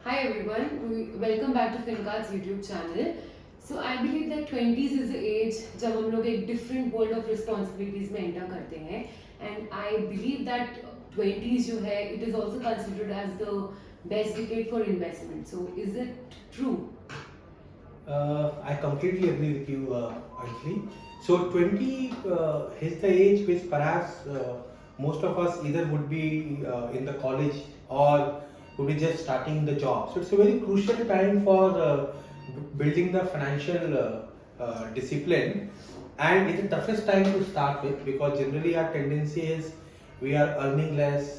Hi everyone, welcome back to FinCards YouTube channel. So I believe that 20s is the age जब हम लोग एक different world of responsibilities में enter करते हैं and I believe that 20s जो है it is also considered as the best decade for investment. So is it true? I completely agree with you, Anjali. So 20 is the age which perhaps most of us either would be in the college or would be just starting the job. So it's a very crucial time for building the financial discipline, and it's the toughest time to start with because generally our tendency is we are earning less,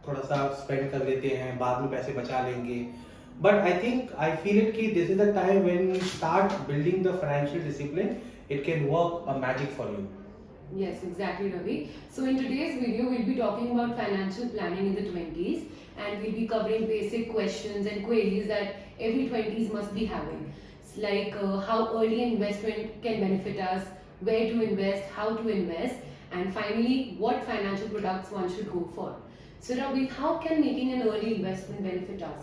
थोड़ा सा spend कर लेते हैं, बाद में पैसे बचा लेंगे. But I think I feel it कि this is the time when you start building the financial discipline, it can work a magic for you. Yes, exactly, Ravi. So in today's video, we'll be talking about financial planning in the 20s and we'll be covering basic questions and queries that every 20s must be having. It's like how early investment can benefit us, where to invest, how to invest, and finally, what financial products one should go for. So Ravi, how can making an early investment benefit us?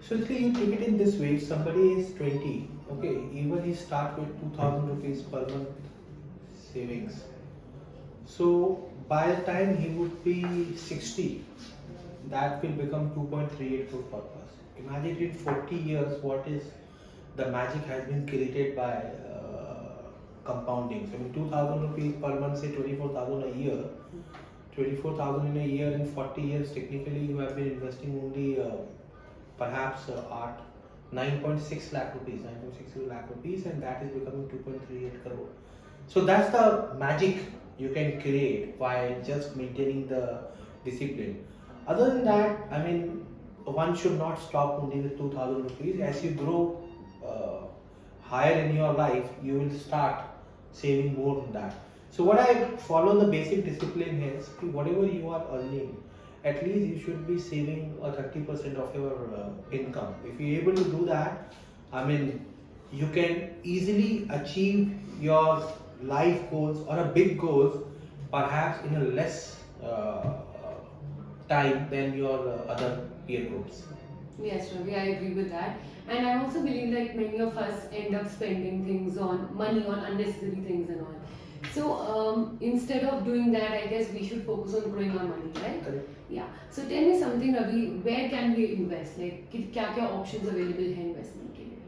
So if you take it in this way, if somebody is 20, okay, even he start with 2000 rupees per month savings. So by the time he would be 60, that will become 2.38 crore per person. Imagine in 40 years what is the magic has been created by compounding. So in 2000 rupees per month, say 24,000 a year. 24,000 in a year in 40 years, technically you have been investing only perhaps at 9.6 lakh rupees, 9.60 lakh rupees, and that is becoming 2.38 crore. So that's the magic you can create while just maintaining the discipline. Other than that, I mean, one should not stop only with 2000 rupees. As you grow higher in your life, you will start saving more than that. So what I follow the basic discipline is whatever you are earning, at least you should be saving a 30% of your income. If you're able to do that, I mean, you can easily achieve your life goals or a big goals perhaps in a less time than your other peer groups. Yes, Ravi, I agree with that. And I also believe that many of us end up spending things on money on unnecessary things and all. So instead of doing that, I guess we should focus on growing our money, right? Correct. Yeah. So tell me something, Ravi. Where can we invest? Like, क्या क्या options available है investment के लिए?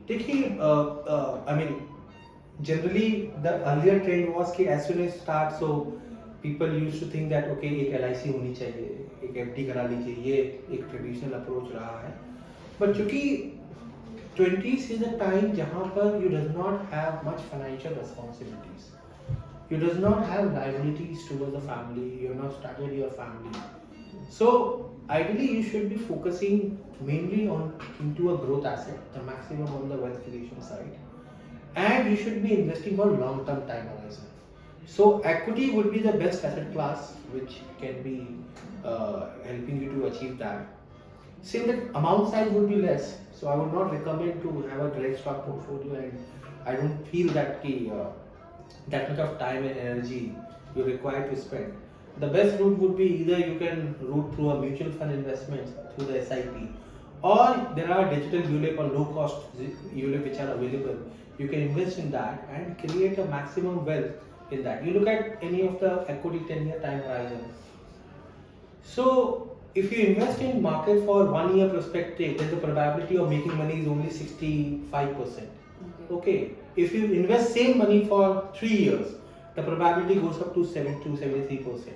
देखिए I mean generally the earlier trend was कि as soon as start so people used to think that okay एक LIC होनी चाहिए, एक FD करा लीजिए, ये एक ट्रेडिशनल अप्रोच रहा है. बट चूंकि 20s is a time जहाँ पर you does not have much financial responsibilities, you does not have liabilities towards the family, you have not started your family. So ideally you should be focusing mainly on into a growth asset, the maximum on the wealth creation side, and you should be investing for long term time horizon. So equity would be the best asset class which can be helping you to achieve that. Since the amount size would be less, so I would not recommend to have a direct stock portfolio, and I don't feel that that much of time and energy you require to spend. The best route would be either you can route through a mutual fund investment through the SIP, or there are digital ULIP or low cost ULIP which are available. You can invest in that and create a maximum wealth in that. You look at any of the equity 10-year time horizon. So if you invest in market for 1 year perspective, then the probability of making money is only 65%. Okay. If you invest same money for 3 years, the probability goes up to 73%.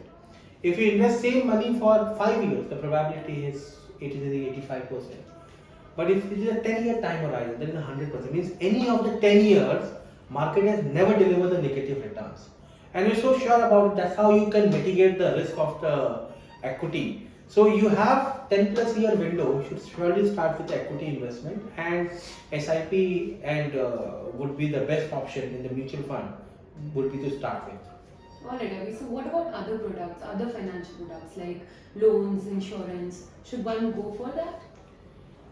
If you invest same money for 5 years, the probability is 85%. But if it is a 10-year time horizon, then 100%. Means any of the 10 years, market has never delivered the negative returns. And you're so sure about it, that's how you can mitigate the risk of the equity. So you have 10 plus year window, you should surely start with equity investment, and SIP and would be the best option in the mutual fund would be to start with. Alright, Ravi. So what about other products, other financial products like loans, insurance? Should one go for that?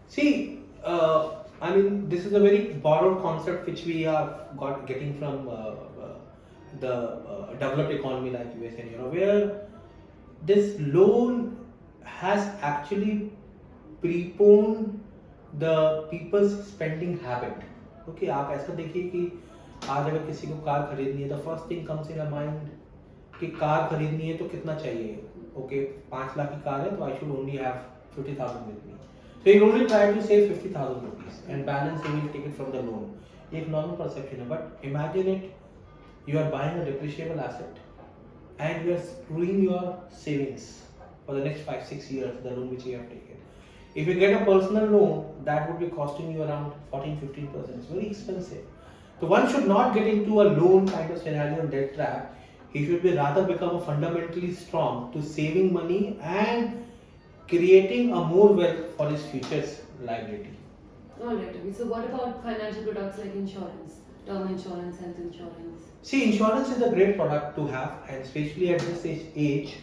See, I mean, this is a very borrowed concept which we are getting from the developed economy like US and Europe, where this loan has actually preponed the people's spending habit. Okay, आप ऐसा देखिए कि आज अगर किसी को car खरीदनी है, the first thing comes in a mind कि कार खरीदनी है तो कितना चाहिए. Okay, 5 लाख की कार है तो I should only have 50,000 with me. So you only try to save 50,000 rupees and balance you will take it from the loan. ये एक normal perception है, but imagine it, you are buying a depreciable asset and you are screwing your savings for the next 5-6 years, the loan which you have taken. If you get a personal loan, that would be costing you around 14-15%. It's very expensive. So one should not get into a loan kind of scenario and debt trap. He should be rather become a fundamentally strong to saving money and creating a more wealth for his future's liability. Alright, Ravi. So what about financial products like insurance, term insurance, health insurance? See, insurance is a great product to have, and especially at this age.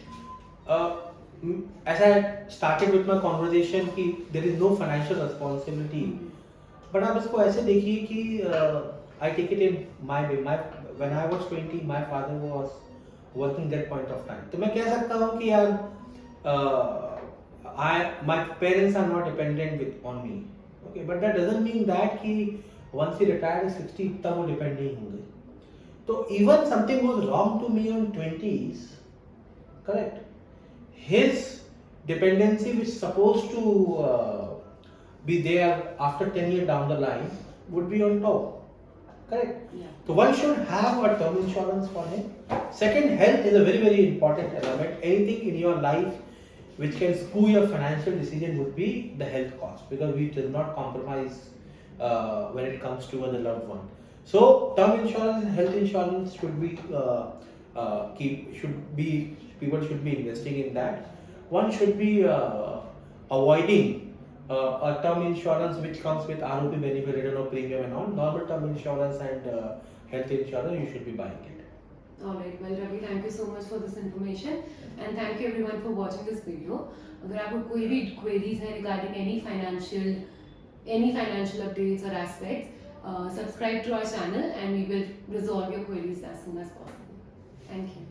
As I started with my conversation कि there is no financial responsibility, but आप इसको ऐसे देखिए कि I take it in my way. When I was 20, my father was working that point of time. तो मैं कह सकता हूँ कि यार my parents are not dependent on me. Okay, but that doesn't mean that कि once he retired at 60 तब वो depend नहीं होंगे. So even something goes wrong to me in 20s, correct? His dependency, which is supposed to be there after 10 years down the line, would be on top, correct? Yeah. So one should have a term insurance for him. Second, health is a very, very important element. Anything in your life which can screw your financial decision would be the health cost, because we do not compromise when it comes to the loved one. So term insurance and health insurance should be people should be investing in that. One should be avoiding a term insurance which comes with ROP benefit, return of premium and all. Normal term insurance and health insurance, you should be buying it. Alright, well Ravi, thank you so much for this information and thank you everyone for watching this video. अगर आपको कोई भी queries है regarding any financial updates or aspects, subscribe to our channel and we will resolve your queries as soon as possible. Thank you.